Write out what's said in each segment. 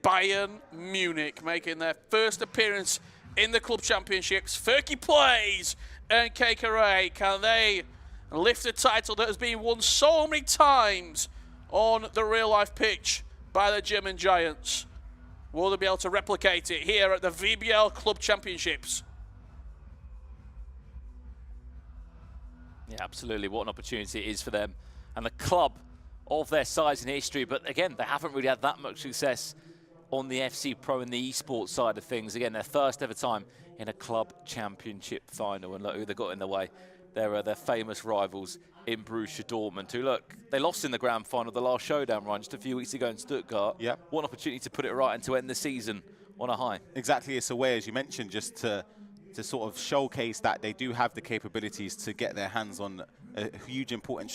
Bayern Munich, making their first appearance in the club championships. FurkyPlayz and Kkoray, can they lift a title that has been won so many times on the real-life pitch by the German giants? Will they be able to replicate it here at the VBL Club Championships? Yeah, absolutely. What an opportunity it is for them and the club of their size and history. But again, they haven't really had that much success on the FC Pro and the esports side of things. Again, their first ever time in a club championship final. And look who they got in the way. They're their famous rivals in Borussia Dortmund, who, look, they lost in the grand final, the last showdown run, just a few weeks ago in Stuttgart. Yep. What an opportunity to put it right and to end the season on a high. Exactly. It's a way, as you mentioned, just to sort of showcase that they do have the capabilities to get their hands on a huge important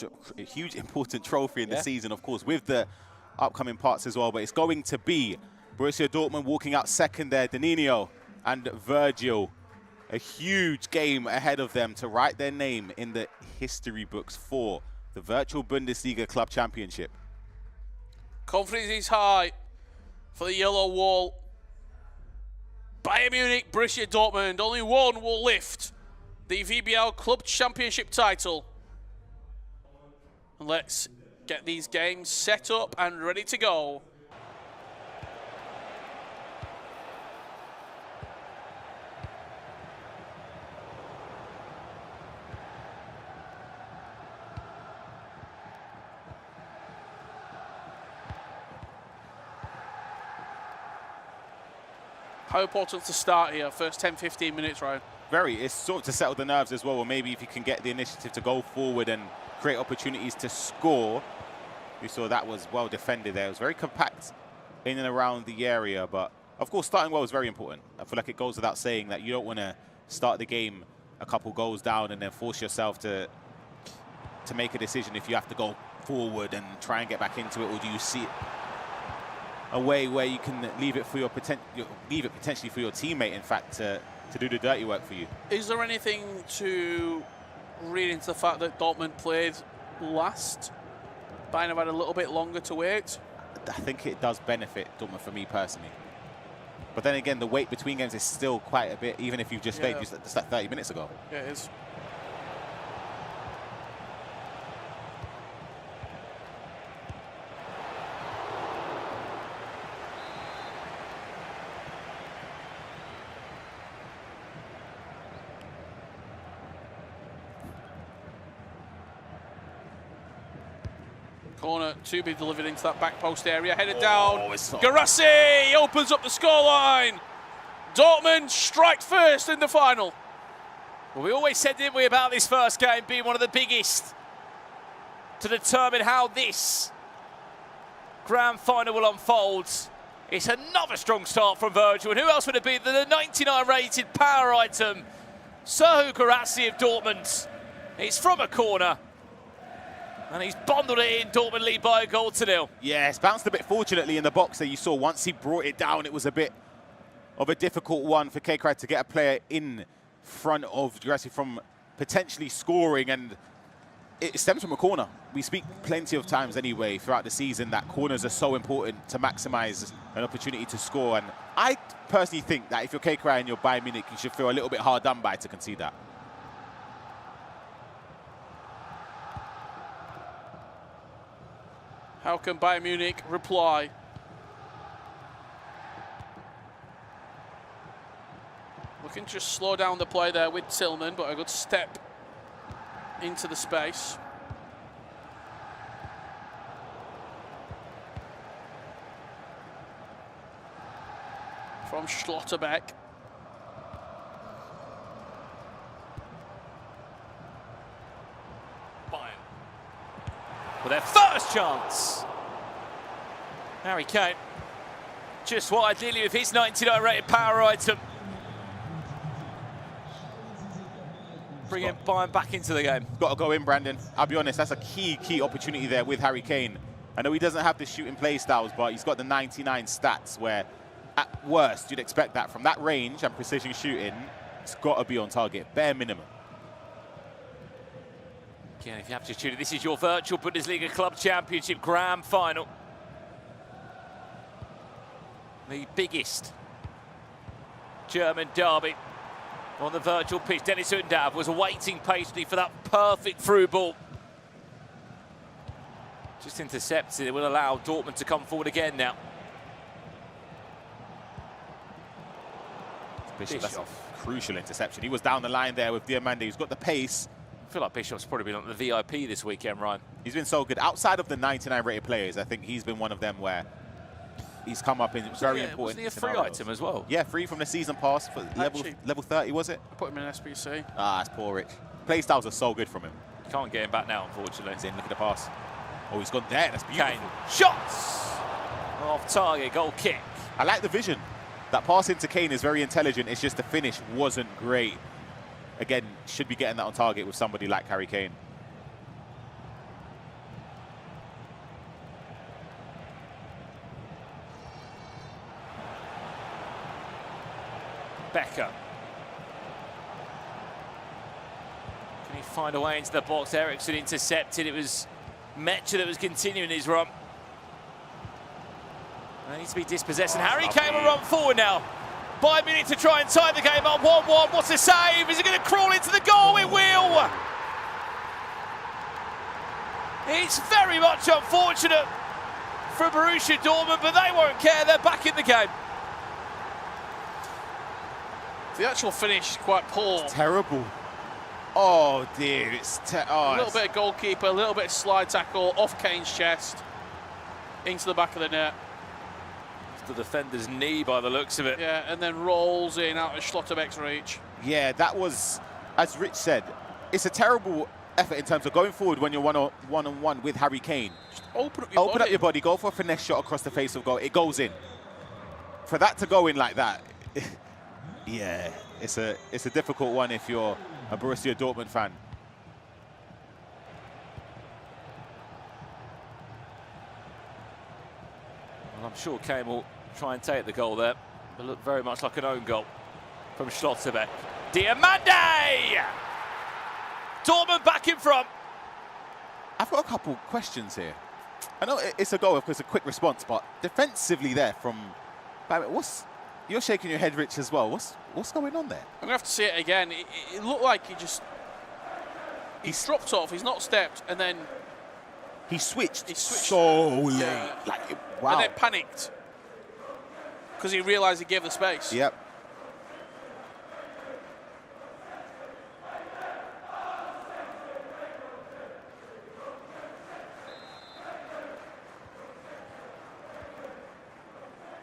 trophy in the season, of course, with the upcoming parts as well. But it's going to be Borussia Dortmund walking out second there, Denninho and Virgil. A huge game ahead of them to write their name in the history books for the virtual Bundesliga Club Championship. Confidence is high for the yellow wall. Bayern Munich, Borussia Dortmund, only one will lift the VBL Club Championship title. And let's get these games set up and ready to go. How important to start here, first 10-15 minutes, Ryan? Very. It's sort of to settle the nerves as well, or maybe if you can get the initiative to go forward and create opportunities to score. We saw that was well defended there. It was very compact in and around the area, but of course starting well is very important. I feel like it goes without saying that you don't want to start the game a couple goals down and then force yourself to make a decision if you have to go forward and try and get back into it, or do you see it a way where you can leave it potentially for your teammate, in fact, to do the dirty work for you. Is there anything to read into the fact that Dortmund played last? Bayern have had a little bit longer to wait? I think it does benefit Dortmund for me personally. But then again, the wait between games is still quite a bit, even if you've just played just like 30 minutes ago. Yeah, it is. Corner to be delivered into that back post area. Headed down. Kkoray opens up the scoreline. Dortmund strike first in the final. Well, we always said, didn't we, about this first game being one of the biggest to determine how this grand final will unfold. It's another strong start from Virgil. And who else would it be than the 99 rated power item, Kkoray of Dortmund. It's from a corner. And he's bundled it in. Dortmund lead by a goal to nil. Yeah, it's bounced a bit fortunately in the box that you saw. Once he brought it down, it was a bit of a difficult one for Kkoray to get a player in front of Kkoray from potentially scoring, and it stems from a corner. We speak plenty of times anyway throughout the season that corners are so important to maximize an opportunity to score, and I personally think that if you're Kkoray and you're Bayern Munich, you should feel a little bit hard done by to concede that. How can Bayern Munich reply? Looking to just slow down the play there with Tillman, but a good step into the space. From Schlotterbeck. For their first chance. Harry Kane, just what ideally with his 99 rated power item. Bringing Bayern back into the game. Got to go in, Brandon. I'll be honest, that's a key opportunity there with Harry Kane. I know he doesn't have the shooting play styles, but he's got the 99 stats where, at worst, you'd expect that from that range and precision shooting. It's got to be on target, bare minimum. Again, if you have to shoot it, this is your virtual Bundesliga Club Championship Grand Final. The biggest German derby on the virtual pitch. Dennis Undav was waiting patiently for that perfect through ball. Just intercepted. It will allow Dortmund to come forward again now. Bishop, that's a crucial interception. He was down the line there with Diamande. He's got the pace. I feel like Bishop's probably been on the VIP this weekend, Ryan. He's been so good. Outside of the 99 rated players, I think he's been one of them where he's come up in very important Wasn't he a free scenarios. item as well? Yeah, free from the season pass for level 30, was it? I put him in SBC. Ah, that's poor Rich. Play styles are so good from him. Can't get him back now, unfortunately. He's in, look at the pass. Oh, he's gone there. That's beautiful. Kane. Shots! Off target, goal kick. I like the vision. That pass into Kane is very intelligent. It's just the finish wasn't great. Again, should be getting that on target with somebody like Harry Kane. Becker. Can he find a way into the box? Eriksson intercepted. It was Mecha that was continuing his run. They need to be dispossessed, and Harry Kane will run forward now. Bayern Munich to try and tie the game up. 1-1. What's the save? Is it going to crawl into the goal? It will. It's very much unfortunate for Borussia Dortmund, but they won't care. They're back in the game. The actual finish is quite poor. It's terrible. Oh dear, it's A little bit of goalkeeper, a little bit of slide tackle off Kane's chest into the back of the net. The defender's knee by the looks of it. Yeah, and then rolls in out of Schlotterbeck's reach. Yeah, that was, as Rich said, it's a terrible effort in terms of going forward when you're one-on-one with Harry Kane. Just open up your body. Go for a finesse shot across the face of goal. It goes in. For that to go in like that, yeah, it's a difficult one if you're a Borussia Dortmund fan. Well, I'm sure Kane will try and take the goal there. It looked very much like an own goal from Schlotterbeck. Diamande! Dortmund back in front. I've got a couple questions here. I know it's a goal, of course, a quick response, but defensively there from Bayern, you're shaking your head, Rich, as well. What's going on there? I'm going to have to see it again. It looked like he's dropped off, he's not stepped, and then He switched so late. Yeah. Wow. And then panicked because he realised he gave the space. Yep.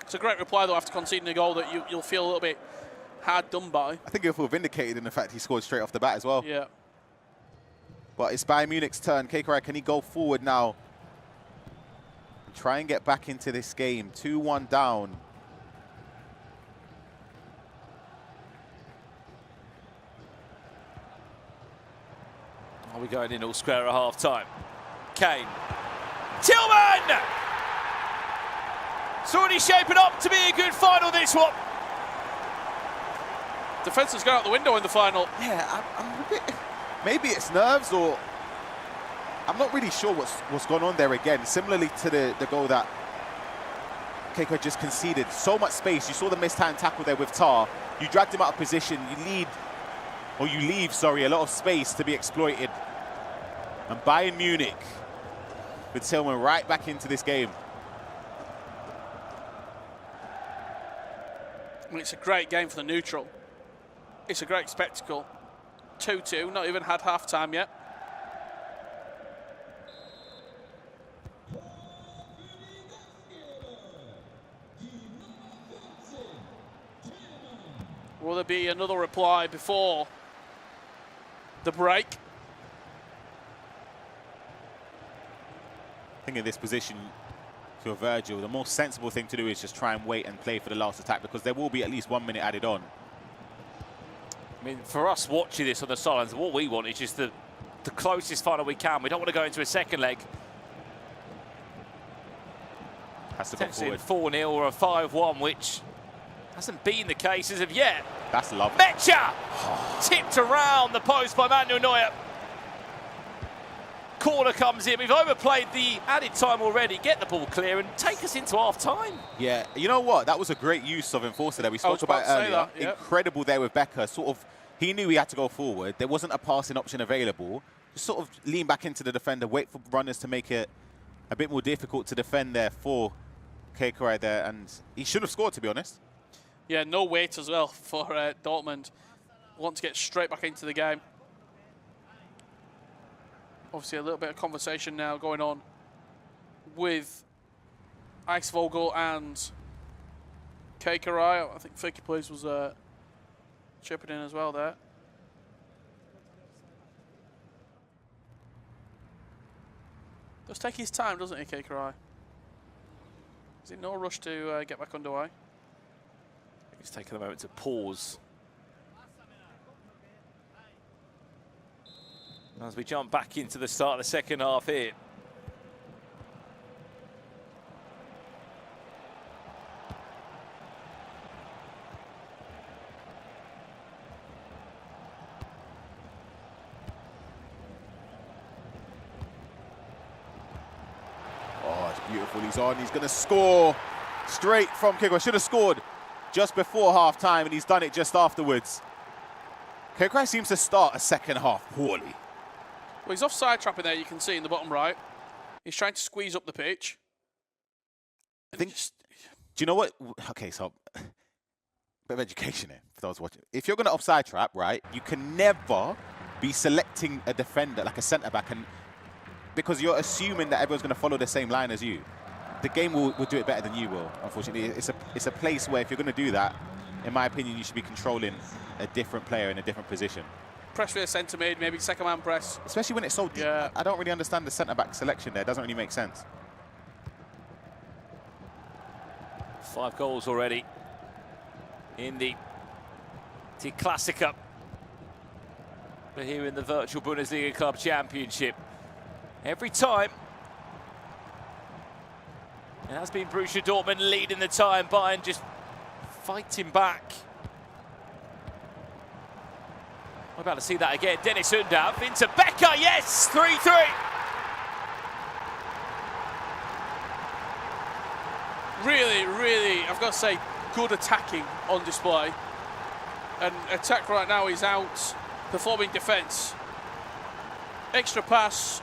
It's a great reply, though, after conceding a goal that you'll feel a little bit hard done by. I think he'll feel vindicated in the fact he scored straight off the bat as well. Yeah. But it's Bayern Munich's turn. Kkoray, can he go forward now? Try and get back into this game. 2-1 down. Are we going in all square at half time? Kane. Tillman! It's already shaping up to be a good final, this one. Defence has gone out the window in the final. Yeah, I'm a bit... Maybe it's nerves, or... I'm not really sure what's going on there again. Similarly to the goal that Kkoray just conceded. So much space. You saw the missed-hand tackle there with Tar. You dragged him out of position. You leave, a lot of space to be exploited. And Bayern Munich with Tillman right back into this game. I mean, it's a great game for the neutral. It's a great spectacle. 2-2, not even had half-time yet. Will there be another reply before the break? I think in this position, for Virgil, the most sensible thing to do is just try and wait and play for the last attack, because there will be at least 1 minute added on. I mean, for us watching this on the sidelines, what we want is just the closest final we can. We don't want to go into a second leg. Has to go Potentially forward. 4-0 or a 5-1, which hasn't been the case as of yet. That's lovely. Mecha! Tipped around the post by Manuel Neuer. corner comes in. We've overplayed the added time already. Get the ball clear and take us into half-time. Yeah, you know what? That was a great use of enforcer that we spoke about earlier. Yep. Incredible there with Becker. Sort of, he knew he had to go forward. There wasn't a passing option available. Just sort of lean back into the defender, wait for runners to make it a bit more difficult to defend there for Kkoray there. And he should have scored, to be honest. Yeah, no wait as well for Dortmund. Want to get straight back into the game. Obviously, a little bit of conversation now going on with Icevogel and Kkoray. I think FurkyPlayz was chipping in as well there. Does take his time, doesn't he, Kkoray? Is it no rush to get back underway? He's taking a moment to pause. As we jump back into the start of the second half here. Oh, it's beautiful. He's on. He's going to score straight from Kkoray. Should have scored just before half-time, and he's done it just afterwards. Kkoray seems to start a second half poorly. Well, he's offside trapping there, you can see in the bottom right. He's trying to squeeze up the pitch. I think, do you know what? Okay, so a bit of education here for those watching. If you're going to offside trap, right, you can never be selecting a defender, like a centre-back, and because you're assuming that everyone's going to follow the same line as you. The game will do it better than you will, unfortunately. It's a place where if you're going to do that, in my opinion, you should be controlling a different player in a different position. Press for the centre mid, maybe second man press. Especially when it's so deep. Yeah. I don't really understand the centre-back selection there. It doesn't really make sense. 5 goals already in the Klassiker. We're here in the virtual Bundesliga Club Championship. Every time it has been Borussia Dortmund leading the time. Bayern just fighting back. We're about to see that again. Dennis Undav into Becker. Yes, 3-3. Really, really, I've got to say, good attacking on display. And attack right now is out performing defence. Extra pass,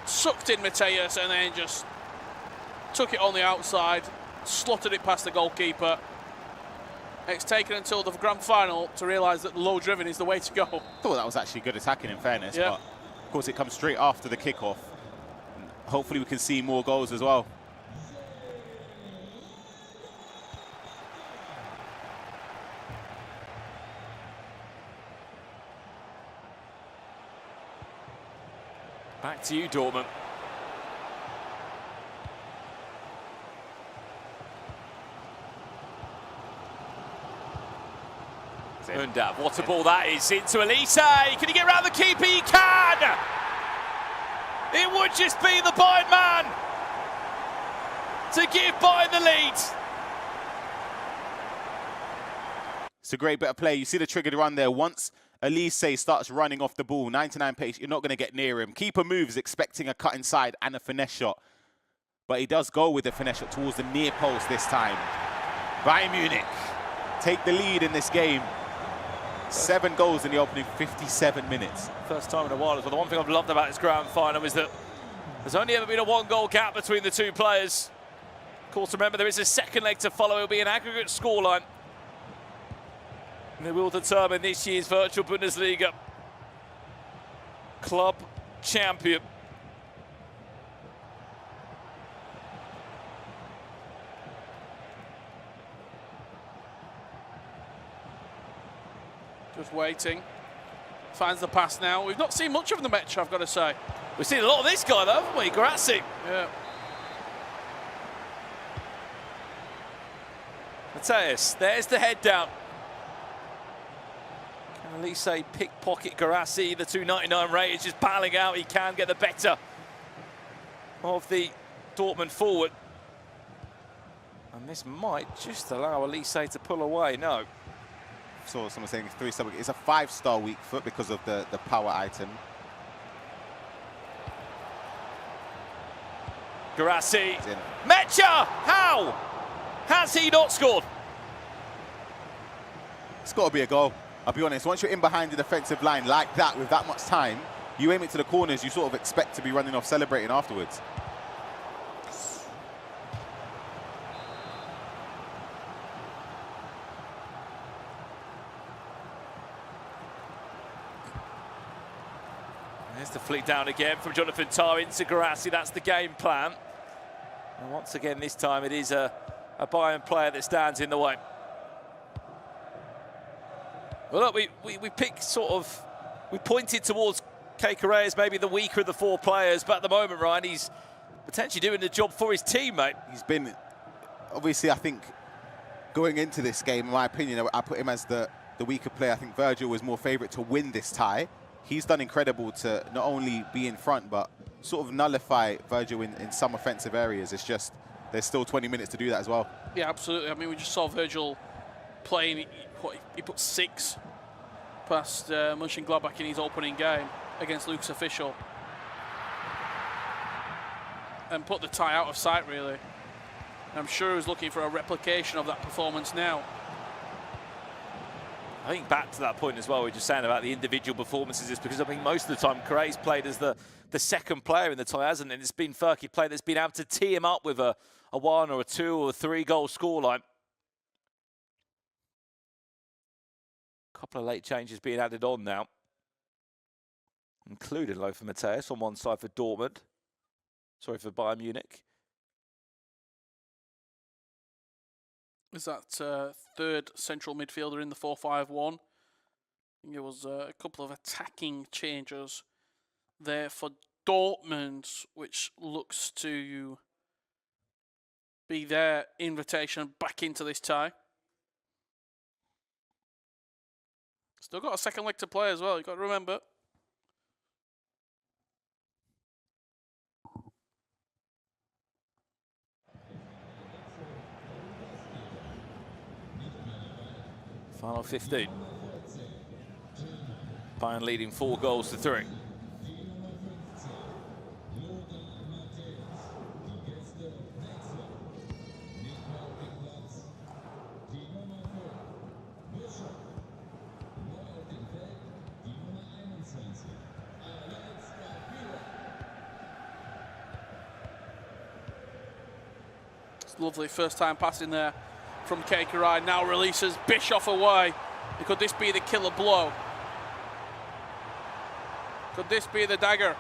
sucked in Mateus, and then just took it on the outside, slotted it past the goalkeeper. It's taken until the grand final to realise that low driven is the way to go. I thought that was actually good attacking, in fairness. Yeah. But of course, it comes straight after the kickoff. Hopefully, we can see more goals as well. Back to you, Dortmund. Undav, what a ball that is, into Elise. Can he get around the keeper? He can! It would just be the Bayern man to give Bayern the lead. It's a great bit of play. You see the triggered run there. Once Elise starts running off the ball, 99 pace, you're not going to get near him. Keeper moves, expecting a cut inside and a finesse shot. But he does go with the finesse shot towards the near post this time. Bayern Munich take the lead in this game. 7 goals in the opening 57 minutes. First time in a while as well. The one thing I've loved about this grand final is that there's only ever been a 1-goal gap between the two players. Of course, remember, there is a second leg to follow. It'll be an aggregate scoreline. And it will determine this year's virtual Bundesliga club champion. Just waiting. Finds the pass now. We've not seen much of the match, I've got to say. We've seen a lot of this guy, though, haven't we? Kkoray. Yeah. Mateus, there's the head down. Can Elise pickpocket Kkoray? The 299 rate is just battling out. He can get the better of the Dortmund forward. And this might just allow Elise to pull away. No. Saw someone saying 3-star. It's a 5-star weak foot because of the power item. Kkoray. Mecha! How? Has he not scored? It's got to be a goal. I'll be honest, once you're in behind the defensive line like that with that much time, you aim it to the corners, you sort of expect to be running off celebrating afterwards. There's the flick down again from Jonathan Tah into Kkoray. That's the game plan. And once again, this time it is a Bayern player that stands in the way. Well, look, we picked sort of, we pointed towards Kkoray as maybe the weaker of the four players, but at the moment, Ryan, he's potentially doing the job for his team, mate. He's been, obviously, I think, going into this game, in my opinion, I put him as the weaker player. I think Virgil was more favourite to win this tie. He's done incredible to not only be in front, but sort of nullify Virgil in some offensive areas. It's just, there's still 20 minutes to do that as well. Yeah, absolutely. I mean, we just saw Virgil playing, he put 6 past Mönchengladbach in his opening game against Luke's official. And put the tie out of sight, really. And I'm sure he was looking for a replication of that performance now. I think back to that point as well, we were just saying about the individual performances, is because I think most of the time Koray's played as the second player in the tie, hasn't it? And it's been FurkyPlayz that's been able to tee him up with a 1 or a 2 or a 3 goal scoreline. A couple of late changes being added on now, including Lothar Matthäus on one side for Dortmund. Sorry, for Bayern Munich. Is that third central midfielder in the 4-5-1? I think it was a couple of attacking changes there for Dortmund, which looks to be their invitation back into this tie. Still got a second leg to play as well, you've got to remember. Final 15. Bayern leading 4 goals to 3. It's lovely first time passing there from Kkoray, now releases Bischoff away. Could this be the killer blow? Could this be the dagger?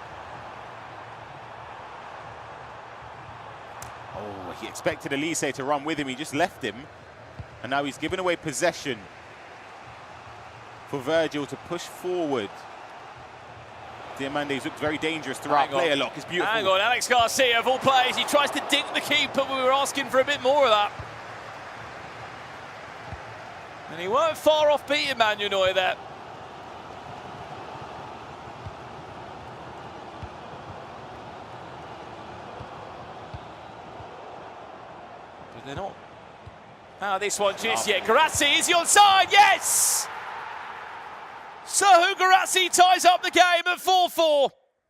Oh, he expected Elise to run with him, he just left him. And now he's given away possession for Virgil to push forward. Diamande's looked very dangerous throughout. Player lock is beautiful. Hang on, Alex Garcia of all players, he tries to dink the keeper, but we were asking for a bit more of that. And he weren't far off beating Manuel Neuer there. But they're not. Now this one just yet. Kkoray, is he onside? Yes! Serhou Kkoray ties up the game at 4-4.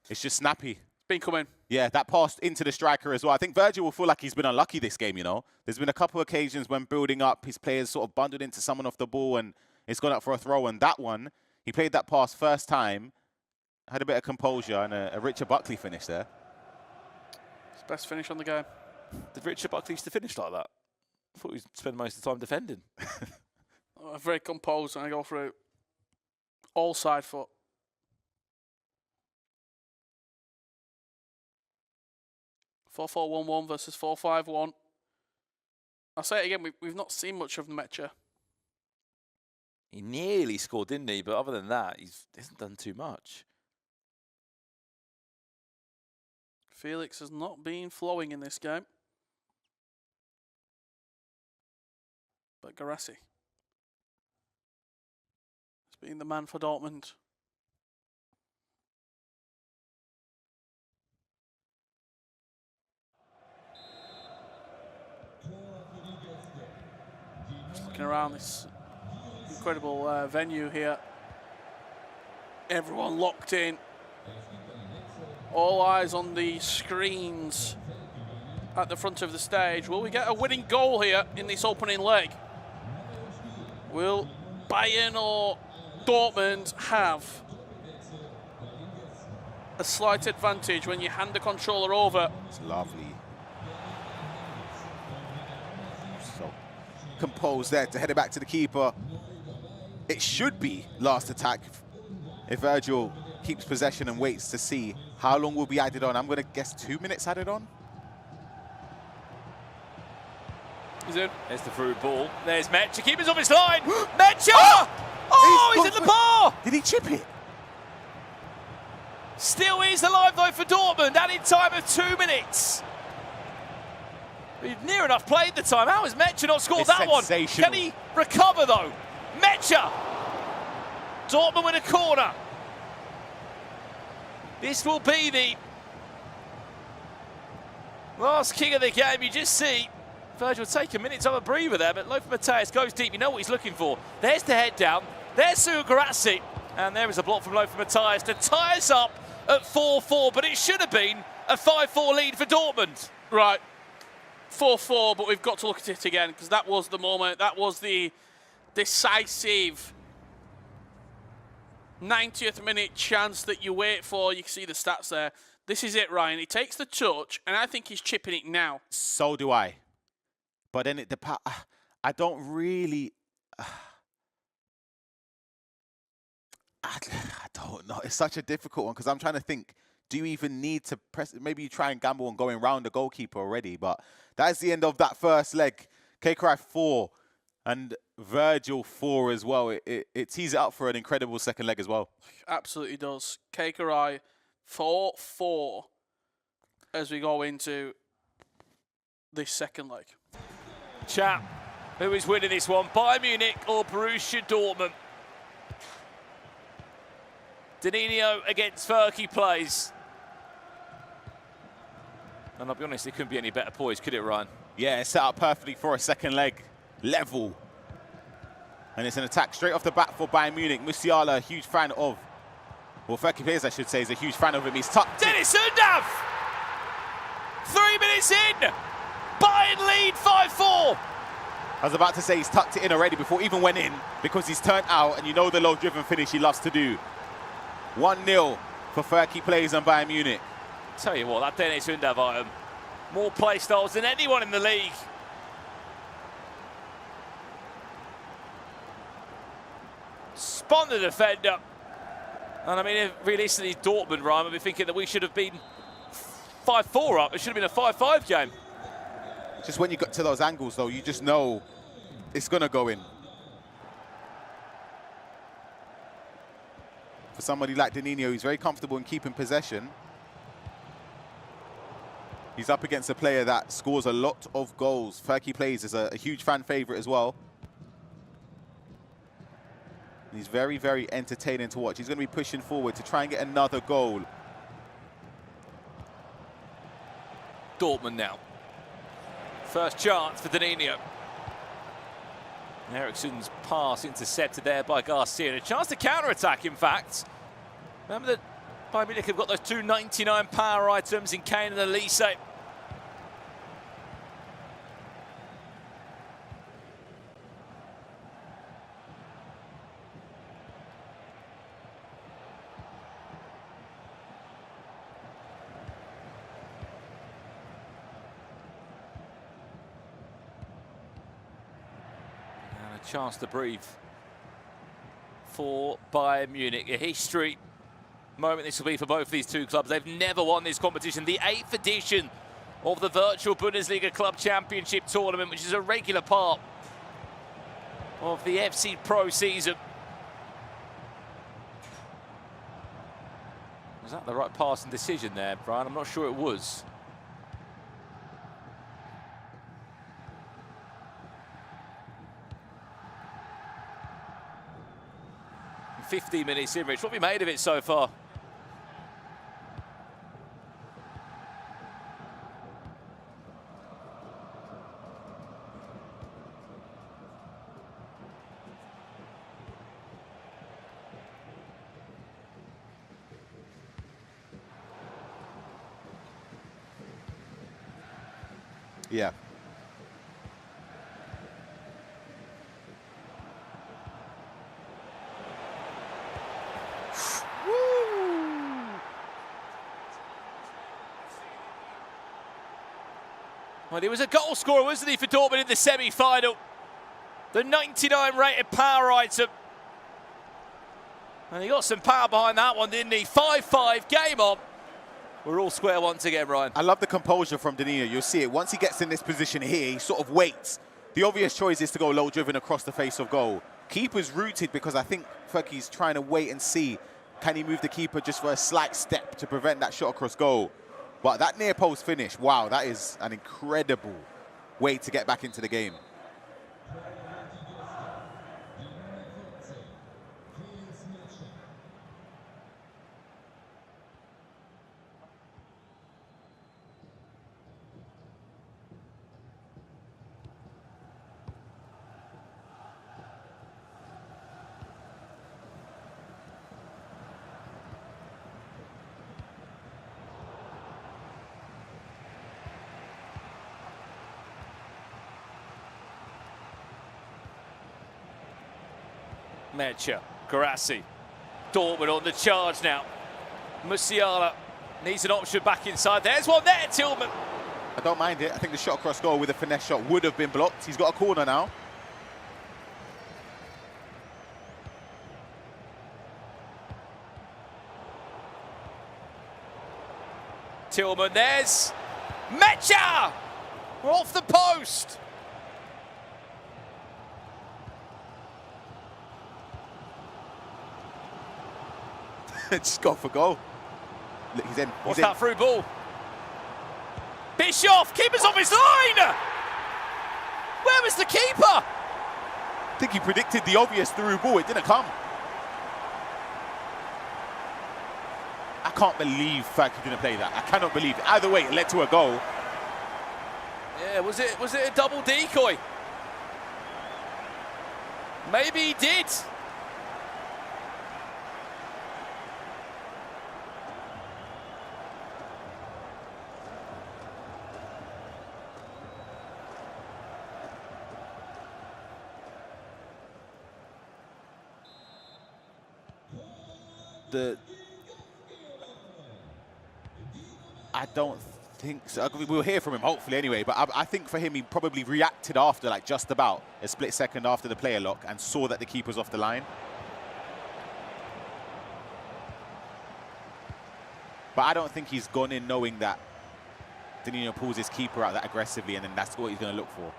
It's just snappy. Been coming. Yeah, that passed into the striker as well. I think Virgil will feel like he's been unlucky this game, you know. There's been a couple of occasions when building up, his players sort of bundled into someone off the ball and it's gone up for a throw. And that one, he played that pass first time, had a bit of composure and a Richard Buckley finish there. His best finish on the game. Did Richard Buckley used to finish like that? I thought he spent most of the time defending. Very composed and I go through all side foot. (4-4-1-1) versus 4-5-1. I'll say it again, we've not seen much of Mecha. He nearly scored, didn't he? But other than that, he hasn't done too much. Felix has not been flowing in this game. But Kkoray has been the man for Dortmund. Just looking around this incredible venue here. Everyone locked in. All eyes on the screens at the front of the stage. Will we get a winning goal here in this opening leg? Will Bayern or Dortmund have a slight advantage when you hand the controller over? It's lovely. So composed there to head it back to the keeper. It should be last attack if Virgil keeps possession and waits to see how long will be added on. I'm going to guess 2 minutes added on. He's in. There's the through ball. There's Metcha. Keeper's off his line. Metcha! Oh, he's in the bar! Did he chip it? Still is alive though for Dortmund. Added time of 2 minutes. He's near enough played the time. How has Metcha not scored that one? Can he recover though? Metcha! Dortmund with a corner. This will be the last kick of the game. You just see Virgil take a minute to have a breather there, but Lothar Matthäus goes deep. You know what he's looking for. There's the head down. There's Kkoray. And there is a block from Lothar Matthäus to tie us up at 4-4, but it should have been a 5-4 lead for Dortmund. Right, 4-4, but we've got to look at it again because that was the moment. That was the decisive 90th minute chance that you wait for. You can see the stats there. This is it, Ryan. He takes the touch, and I think he's chipping it now. So do I. But then I don't really... I don't know. It's such a difficult one because I'm trying to think, do you even need to press? Maybe you try and gamble on going round the goalkeeper already, but that's the end of that first leg. Kkoray 4 and Virgil 4 as well. It tees it up for an incredible second leg as well. Absolutely does. Kkoray 4-4 as we go into this second leg. Chat, who is winning this one? Bayern Munich or Borussia Dortmund? Denninho against FurkyPlayz. And I'll be honest, it couldn't be any better poised, could it, Ryan? Yeah, it's set up perfectly for a second leg. Level. And it's an attack straight off the bat for Bayern Munich. Musiala, a huge fan of, well, FurkyPlayz, I should say, is a huge fan of him. He's tucked Dennis Undav! 3 minutes in! Bayern lead 5-4! I was about to say he's tucked it in already before it even went in because he's turned out, and you know the low-driven finish he loves to do. 1-0 for FurkyPlayz and Bayern Munich. Tell you what, that Dennis Undav item, more play styles than anyone in the league. Spun the defender. And I mean, if realistically, Dortmund, Ryan, would be thinking that we should have been 5-4 up. It should have been a 5-5 game. Just when you got to those angles, though, you just know it's going to go in. For somebody like Denninho, he's very comfortable in keeping possession. He's up against a player that scores a lot of goals. FurkyPlayz is a huge fan favorite as well. He's very, very entertaining to watch. He's going to be pushing forward to try and get another goal. Dortmund now. First chance for Denninho. Eriksen's pass intercepted there by Garcia. And a chance to counter-attack, in fact. Remember that Bayern Munich have got those two 99 power items in Kane and Elise. Chance to breathe for Bayern Munich. A history moment this will be for both these two clubs. They've never won this competition. The 8th edition of the virtual Bundesliga Club Championship tournament, which is a regular part of the FC Pro season. Was that the right passing decision there, Brian? I'm not sure it was. 15 minutes in, Rich. What have we made of it so far? Yeah. Well, he was a goal scorer, wasn't he, for Dortmund in the semi-final? The 99 rated power item. And he got some power behind that one, didn't he? 5-5, game on. We're all square once again, Ryan. I love the composure from Denninho. You'll see it. Once he gets in this position here, he sort of waits. The obvious choice is to go low driven across the face of goal. Keeper's rooted because I think Furky's trying to wait and see, can he move the keeper just for a slight step to prevent that shot across goal? But that near post finish, wow, that is an incredible way to get back into the game. Mecha, Kkoray, Dortmund on the charge now. Musiala needs an option back inside. There's one there, Tillman. I don't mind it. I think the shot across goal with a finesse shot would have been blocked. He's got a corner now. Tillman, there's Mecha! We're off the post. Just go for goal. Look, he's in. What's that through ball? Bischoff, keeper's off his line! Where was the keeper? I think he predicted the obvious through ball. It didn't come. I can't believe Furky didn't play that. I cannot believe it. Either way, it led to a goal. Yeah, was it a double decoy? Maybe he did. I don't think so. We'll hear from him hopefully anyway, but I think for him he probably reacted after, like just about a split second after the player lock, and saw that the keeper's off the line. But I don't think he's gone in knowing that Denninho pulls his keeper out that aggressively, and then that's what he's going to look for.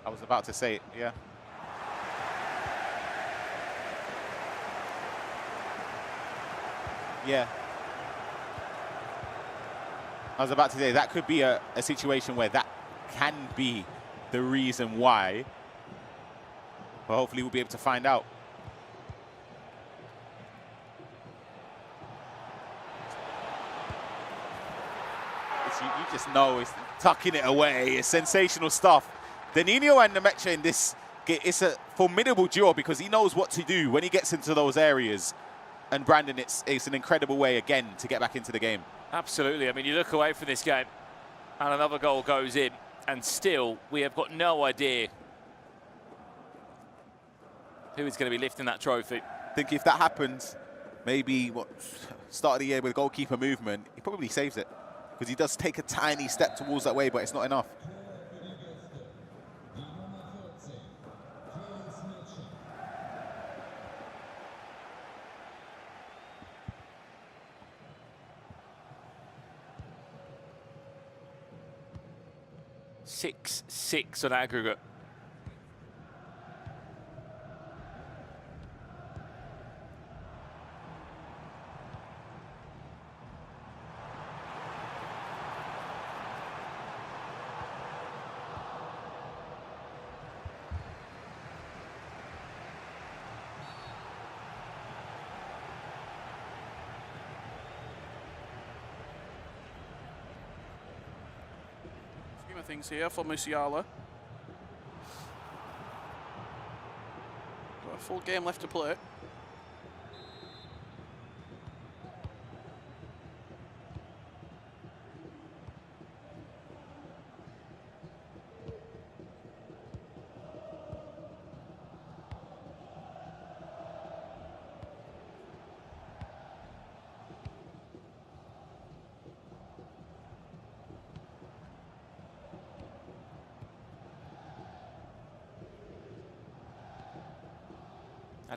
I was about to say it, yeah. Yeah. I was about to say, that could be a situation where that can be the reason why. But hopefully we'll be able to find out. You just know it's tucking it away. It's sensational stuff. Denninho and Mecha in this, it's a formidable duo because he knows what to do when he gets into those areas. And Brandon, it's an incredible way, again, to get back into the game. Absolutely. I mean, you look away from this game and another goal goes in, and still we have got no idea who is going to be lifting that trophy. I think if that happens, maybe start of the year with goalkeeper movement, he probably saves it. Because he does take a tiny step towards that way, but it's not enough. Six on aggregate. Things here for Musiala. Got a full game left to play.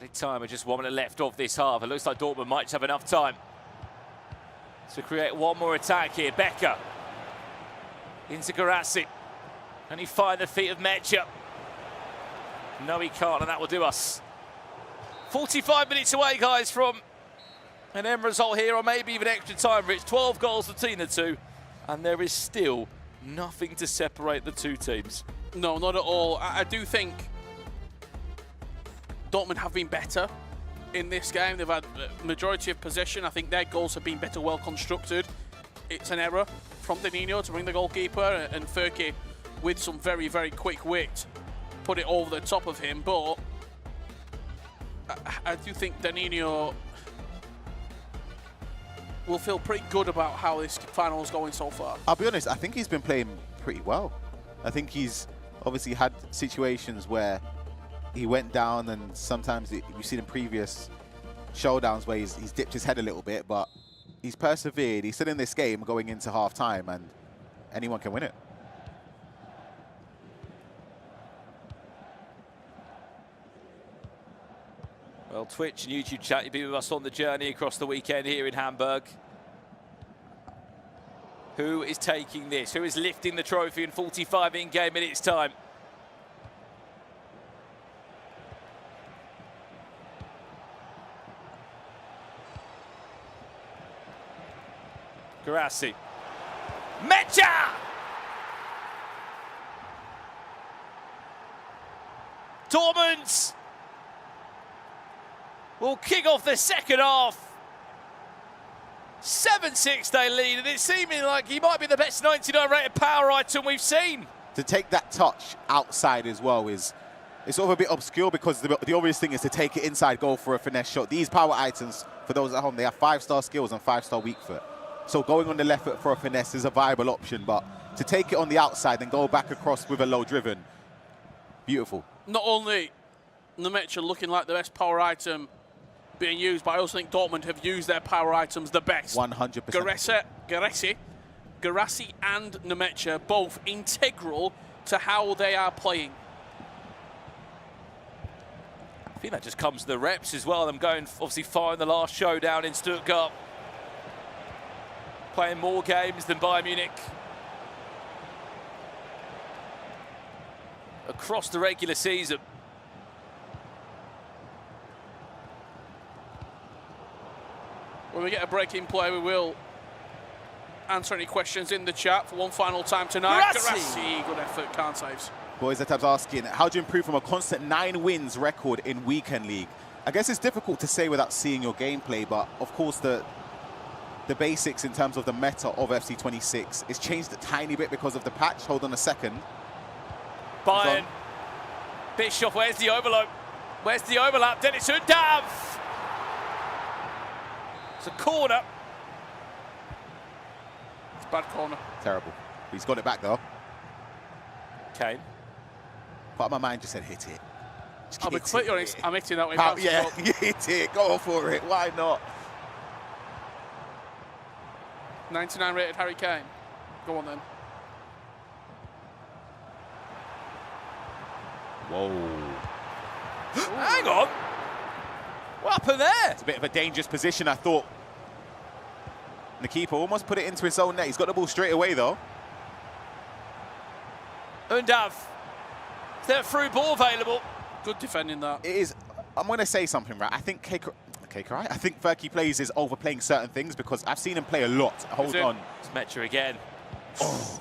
Added time with just 1 minute left of this half. It looks like Dortmund might just have enough time to create one more attack here. Becker into Kkoray. Can he find the feet of Mecha? No, he can't, and that will do us. 45 minutes away, guys, from an end result here, or maybe even extra time, Rich. 12 goals between the two, and there is still nothing to separate the two teams. No, not at all. I do think Dortmund have been better in this game. They've had a majority of possession. I think their goals have been better, well constructed. It's an error from Denninho to bring the goalkeeper, and Furky, with some very, very quick wit, put it over the top of him. But I do think Denninho will feel pretty good about how this final is going so far. I'll be honest, I think he's been playing pretty well. I think he's obviously had situations where he went down, and sometimes you've seen in previous showdowns where he's dipped his head a little bit, but he's persevered. He's still in this game going into half-time, and anyone can win it. Well, Twitch and YouTube chat, you've been with us on the journey across the weekend here in Hamburg. Who is taking this? Who is lifting the trophy in 45 in-game minutes time? Kkoray. Mecha! Dortmund will kick off the second half. 7-6 they lead, and it's seeming like he might be the best 99 rated power item we've seen. To take that touch outside as well is it's sort of a bit obscure, because the obvious thing is to take it inside, go for a finesse shot. These power items, for those at home, they have 5-star skills and 5-star weak foot. So going on the left foot for a finesse is a viable option, but to take it on the outside and go back across with a low driven, beautiful. Not only Nemecha looking like the best power item being used, but I also think Dortmund have used their power items the best. 100%. Kkoray and Nemecha both integral to how they are playing. I think that just comes to the reps as well. Them going obviously far in the last showdown in Stuttgart. Playing more games than Bayern Munich across the regular season. When we get a break in play, we will answer any questions in the chat for one final time tonight. Kkoray, good effort, can't save. Boys, that type's asking, how do you improve from a constant 9 wins record in weekend league? I guess it's difficult to say without seeing your gameplay, but of course the basics in terms of the meta of FC 26 is changed a tiny bit because of the patch. Hold on a second. Bayern. Bischoff, where's the overlap? Where's the overlap? Dennis Undav. It's a corner. It's a bad corner. Terrible. He's got it back though. Kane. Part of my mind just said hit it. I'll be completely honest, I'm hitting that way. Yeah, you hit it. Go for it. Why not? 99 rated Harry Kane. Go on then. Whoa. Hang on. What happened there? It's a bit of a dangerous position, I thought. The keeper almost put it into his own net. He's got the ball straight away, though. Undav. Is there a through ball available? Good defending that. It is. I'm going to say something, right? I think Kkoray, I think FurkyPlayz is overplaying certain things, because I've seen him play a lot. Hold on. It's Mecha again. Oh.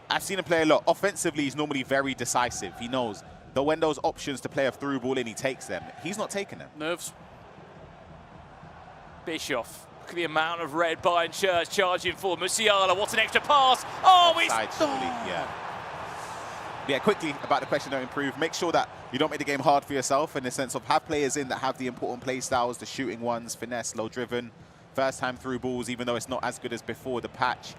I've seen him play a lot. Offensively, he's normally very decisive. He knows that when those options to play a through ball in, he takes them. He's not taking them. Nerves. Bischoff. Look at the amount of red Bayern shirts charging for Musiala. What an extra pass. Oh, it's... Yeah, quickly about the question, don't improve. Make sure that you don't make the game hard for yourself, in the sense of have players in that have the important play styles, the shooting ones, finesse, low driven, first time through balls, even though it's not as good as before the patch.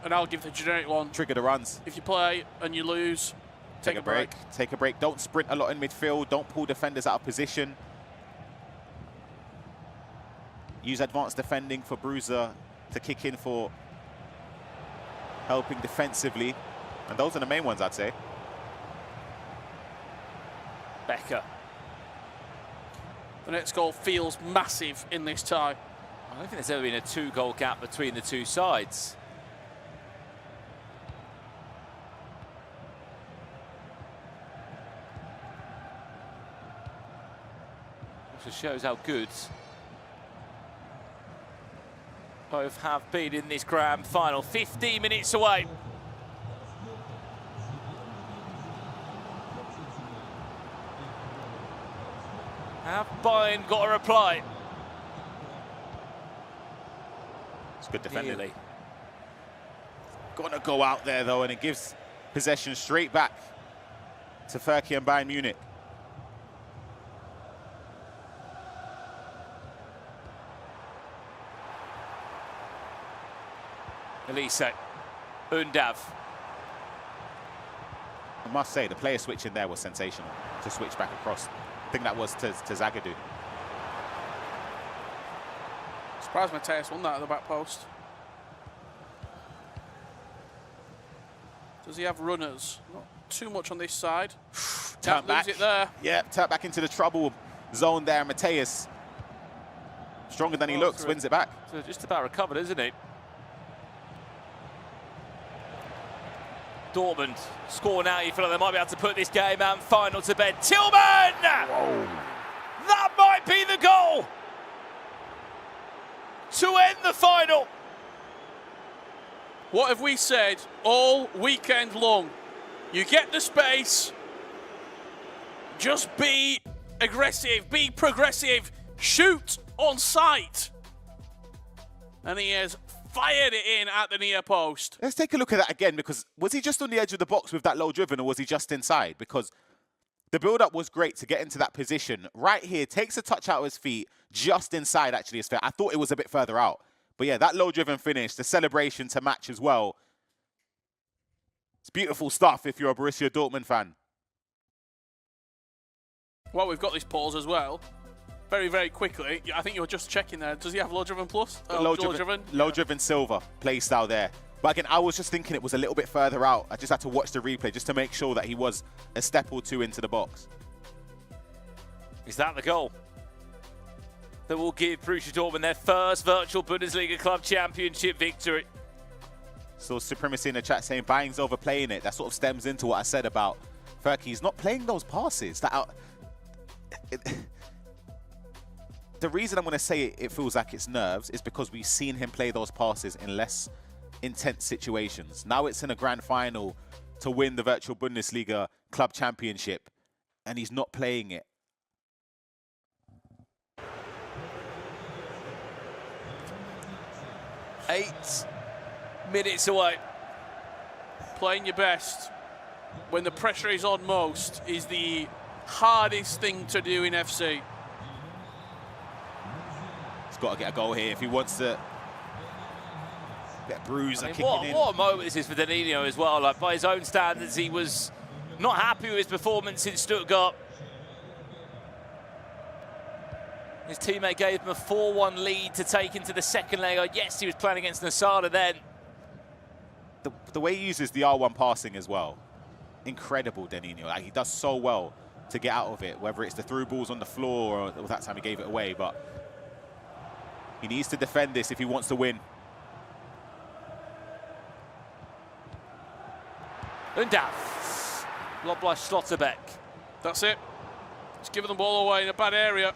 And I'll give the generic one. Trigger the runs. If you play and you lose, take a break. Take a break. Don't sprint a lot in midfield. Don't pull defenders out of position. Use advanced defending for Borussia to kick in for helping defensively. And those are the main ones, I'd say. Becker. The next goal feels massive in this tie. I don't think there's ever been a 2-goal gap between the two sides. Also shows how good both have been in this grand final. 15 minutes away. Have Bayern got a reply? It's good defending. Nearly. Got to go out there, though, and it gives possession straight back to Furky and Bayern Munich. Elise, Undav. I must say, the player switch in there was sensational to switch back across. I think that was to Zagadou. Surprised Mateus won that at the back post. Does he have runners? Not too much on this side. Turn back. Lose it there. Yeah, turn back into the trouble zone there. Mateus, stronger than he looks, wins it back. So just about recovered, isn't he? Dortmund score now. You feel like they might be able to put this game out final to bed. Tillman! Whoa. That might be the goal to end the final. What have we said all weekend long? You get the space, just be aggressive, be progressive, shoot on sight. And he has fired it in at the near post. Let's take a look at that again, because was he just on the edge of the box with that low driven, or was he just inside? Because the build-up was great to get into that position. Right here, takes a touch out of his feet, just inside actually is fair. I thought it was a bit further out. But yeah, that low driven finish, the celebration to match as well. It's beautiful stuff if you're a Borussia Dortmund fan. Well, we've got this pause as well. Very, very quickly. I think you were just checking there. Does he have low driven plus? Low driven silver play style there. But again, I was just thinking it was a little bit further out. I just had to watch the replay just to make sure that he was a step or two into the box. Is that the goal that will give Borussia Dortmund their first virtual Bundesliga club championship victory? So Supremacy in the chat saying Bayern's overplaying it. That sort of stems into what I said about Furky. He's not playing those passes. The reason I'm going to say it feels like it's nerves is because we've seen him play those passes in less intense situations. Now it's in a grand final to win the virtual Bundesliga club championship, and he's not playing it. Eight minutes away. Playing your best when the pressure is on most is the hardest thing to do in FC. He's got to get a goal here if he wants to get Bruiser kicking in. What a moment this is for Denninho as well. Like, by his own standards, he was not happy with his performance in Stuttgart. His teammate gave him a 4-1 lead to take into the second leg. Yes, he was playing against Nasada then. The way he uses the R1 passing as well, incredible, Denninho. Like, he does so well to get out of it, whether it's the through balls on the floor or that time he gave it away. But he needs to defend this if he wants to win. Undav. Lobbed by Schlotterbeck. That's it. He's giving the ball away in a bad area.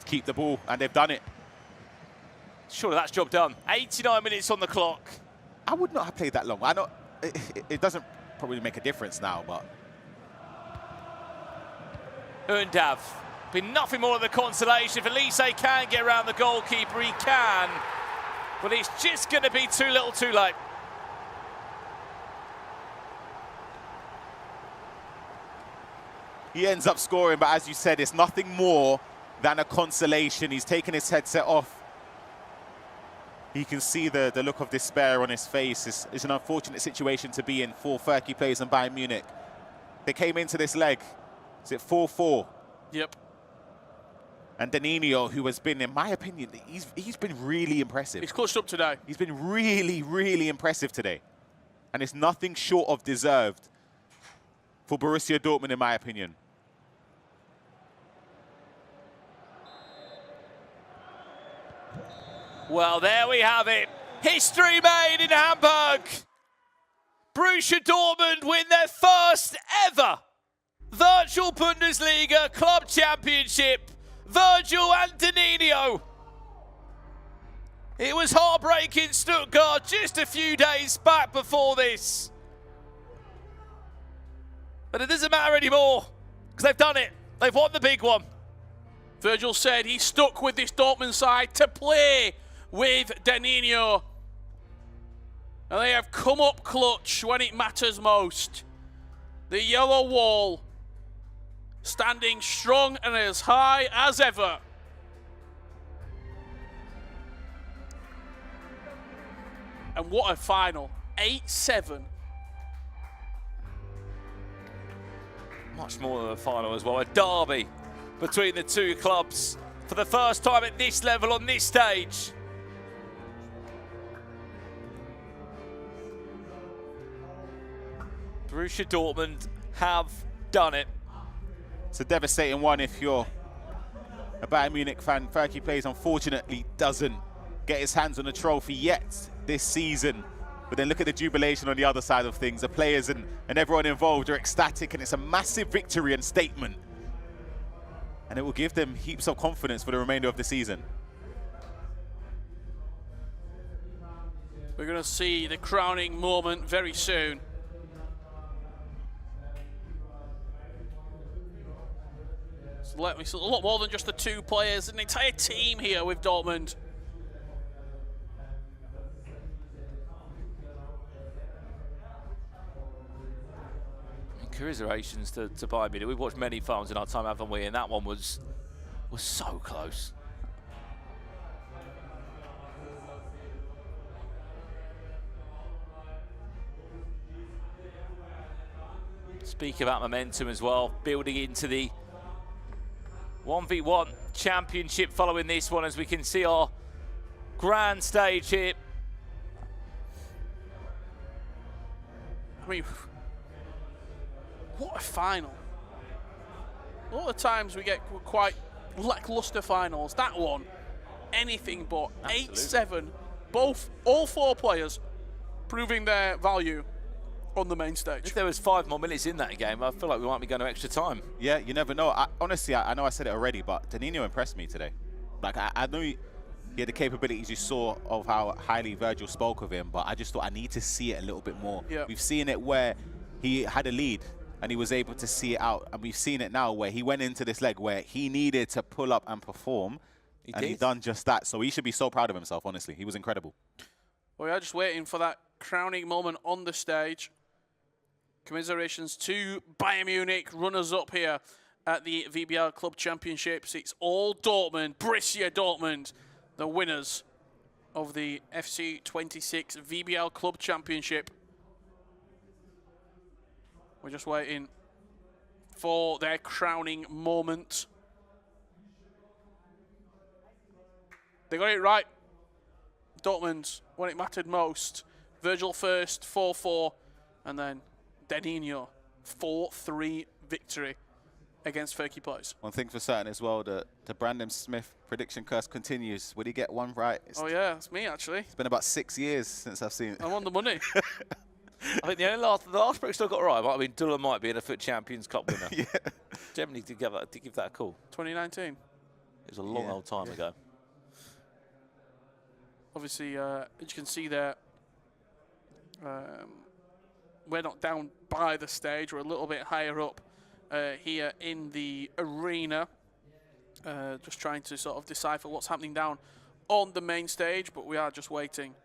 Keep the ball, and they've done it. Surely that's job done. 89 minutes on the clock. I would not have played that long. I know it doesn't probably make a difference now, but Undav. Been nothing more than the consolation. If Elise can get around the goalkeeper, he can. But it's just going to be too little too late. he ends up scoring. But as you said, it's nothing more than a consolation. He's taken his headset off. You can see the look of despair on his face. It's an unfortunate situation to be in for FurkyPlayz and Bayern Munich. They came into this leg, is it 4-4? Yep. And Denninho, who has been, in my opinion, he's been really impressive. He's clutched up today. He's been really, really impressive today. And it's nothing short of deserved for Borussia Dortmund, in my opinion. Well, there we have it. History made in Hamburg. Borussia Dortmund win their first ever virtual Bundesliga club championship. Virgil and Denninho. It was heartbreaking Stuttgart just a few days back before this. But it doesn't matter anymore because they've done it. They've won the big one. Virgil said he stuck with this Dortmund side to play with Denninho. And they have come up clutch when it matters most. The yellow wall standing strong and as high as ever. And what a final. 8-7. Much more than a final as well. A derby between the two clubs for the first time at this level on this stage. Borussia Dortmund have done it. It's a devastating one if you're a Bayern Munich fan. FurkyPlayz unfortunately doesn't get his hands on a trophy yet this season. But then look at the jubilation on the other side of things. The players and everyone involved are ecstatic, and it's a massive victory and statement. And it will give them heaps of confidence for the remainder of the season. We're going to see the crowning moment very soon. It's a lot more than just the two players, an entire team here with Dortmund. Commiserations to Bayern Munich. We've watched many films in our time, haven't we? And that one was so close. Speak about momentum as well, building into the 1v1 championship following this one, as we can see our grand stage here. I mean, what a final. A lot of times we get quite lackluster finals. That one, anything but. 8-7, all four players proving their value on the main stage. If there was 5 more minutes in that game, I feel like we might be going to extra time. Yeah, you never know. Honestly, I know I said it already, but Denninho impressed me today. Like, I know he had the capabilities you saw of how highly Virgil spoke of him, but I just thought I need to see it a little bit more. Yeah. We've seen it where he had a lead and he was able to see it out, and we've seen it now where he went into this leg where he needed to pull up and perform, and he done just that. So he should be so proud of himself, honestly. He was incredible. We are just waiting for that crowning moment on the stage. Commiserations to Bayern Munich, runners-up here at the VBL Club Championships. It's all Dortmund, Borussia Dortmund, the winners of the FC26 VBL Club Championship. We're just waiting for their crowning moment. They got it right. Dortmund, when it mattered most. Virgil first, 4-4, and then Denninho, 4-3 victory against FurkyPlayz. One thing for certain as well, the Brandon Smith prediction curse continues. Would he get one right? Oh yeah, it's me actually. It's been about 6 years since I've seen it. I'm on the money. I think the last break still got it right. I mean, Dullah might be in a FUT Champions Cup winner. Yeah. Germany did give that a call. 2019. It was a long old time ago. Obviously, as you can see there, we're not down by the stage. We're a little bit higher up here in the arena. Just trying to sort of decipher what's happening down on the main stage, but we are just waiting.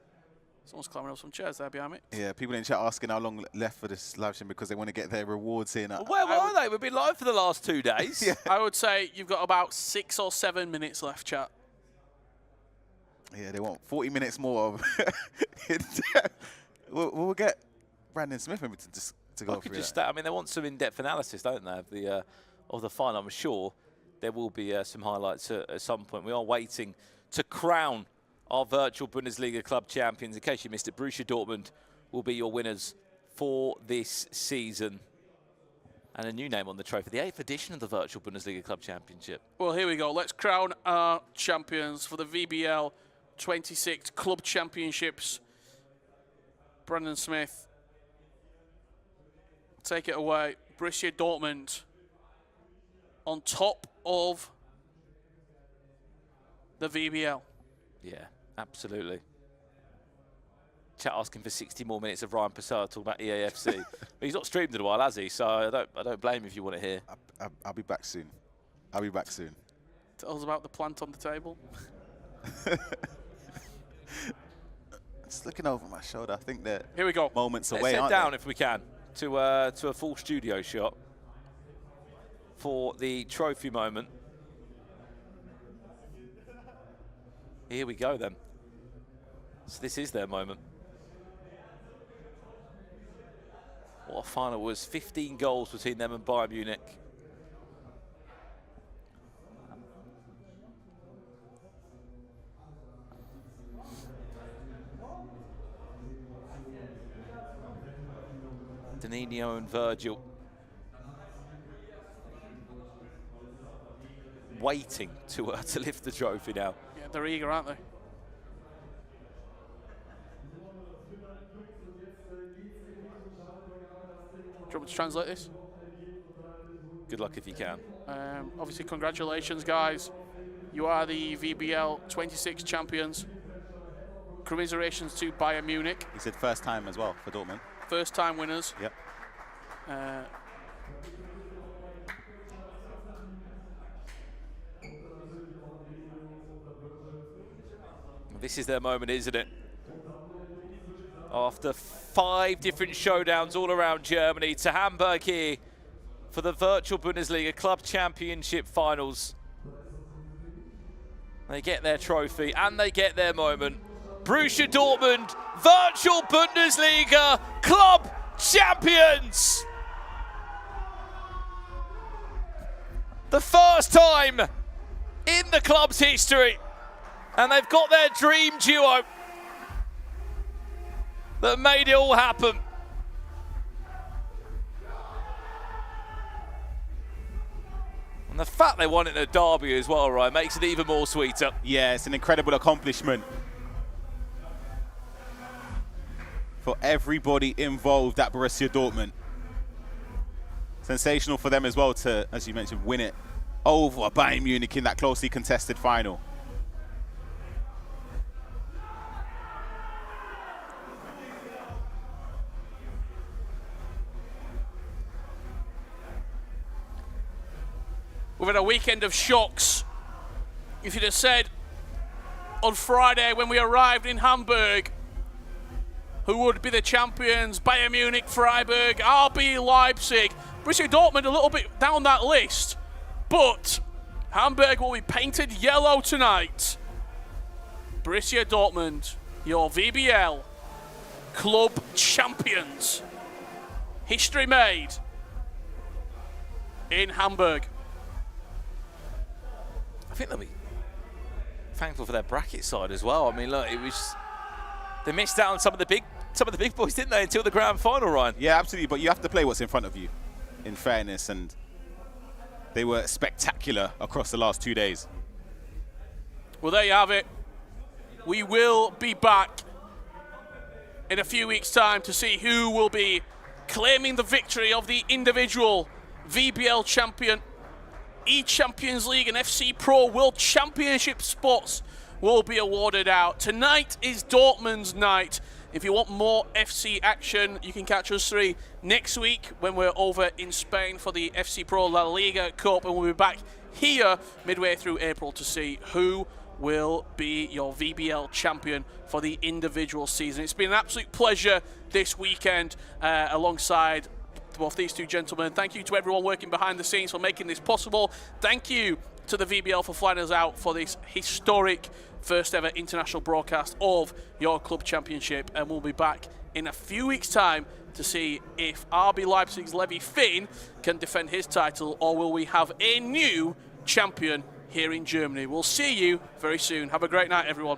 Someone's climbing up some chairs there behind me. Yeah, people in chat asking how long left for this live stream because they want to get their rewards in. Where were they? We've been live for the last 2 days. Yeah. I would say you've got about 6 or 7 minutes left, chat. Yeah, they want 40 minutes more of we'll get Brandon Smith maybe to go through that. I mean, they want some in-depth analysis, don't they, of the final. I'm sure there will be some highlights at some point. We are waiting to crown our virtual Bundesliga club champions. In case you missed it, Borussia Dortmund will be your winners for this season. And a new name on the trophy, the 8th edition of the virtual Bundesliga club championship. Well, here we go. Let's crown our champions for the VBL 26 club championships. Brandon Smith, take it away. Borussia Dortmund on top of the VBL. Yeah, absolutely. Chat asking for 60 more minutes of Ryan Passard talking about EAFC. But he's not streamed in a while, has he? So I don't blame him if you want to hear. I'll be back soon. I'll be back soon. Tell us about the plant on the table. Just looking over my shoulder, I think that here we go. Moments Let's away, head aren't down they? if we can to a full studio shot for the trophy moment. Here we go then. So this is their moment. What a final was. 15 goals between them and Bayern Munich. Denninho and Virgil waiting to lift the trophy now. Yeah, they're eager, aren't they? Do you want me to translate this? Good luck if you can. Obviously, congratulations, guys. You are the VBL 26 champions. Commiserations to Bayern Munich. He said first time as well for Dortmund. First time winners. Yep. This is their moment, isn't it? After 5 different showdowns all around Germany, to Hamburg here for the virtual Bundesliga Club Championship finals. They get their trophy and they get their moment. Borussia Dortmund, virtual Bundesliga Club Champions! The first time in the club's history. And they've got their dream duo that made it all happen. And the fact they won it in a derby as well, right, makes it even more sweeter. Yeah, it's an incredible accomplishment for everybody involved at Borussia Dortmund. Sensational for them as well to, as you mentioned, win it over Bayern Munich in that closely contested final. We've had a weekend of shocks. If you'd have said on Friday when we arrived in Hamburg who would be the champions, Bayern Munich, Freiburg, RB Leipzig, Borussia Dortmund a little bit down that list, but Hamburg will be painted yellow tonight. Borussia Dortmund, your VBL club champions. History made in Hamburg. I think they'll be thankful for their bracket side as well. I mean, look, it was, they missed out on some of the big boys, didn't they, until the grand final, Ryan? Yeah, absolutely, but you have to play what's in front of you, in fairness, and they were spectacular across the last 2 days. Well, there you have it. We will be back in a few weeks' time to see who will be claiming the victory of the individual VBL champion. E-Champions League and FC Pro World Championship spots will be awarded out. Tonight is Dortmund's night. If you want more FC action, you can catch us 3 next week when we're over in Spain for the FC Pro La Liga Cup, and we'll be back here midway through April to see who will be your VBL champion for the individual season. It's been an absolute pleasure this weekend alongside both these two gentlemen. Thank you to everyone working behind the scenes for making this possible. Thank you to the VBL for flying us out for this historic first ever international broadcast of your club championship, and we'll be back in a few weeks' time to see if RB Leipzig's Levi Finn can defend his title, or will we have a new champion here in Germany. We'll see you very soon. Have a great night, everyone.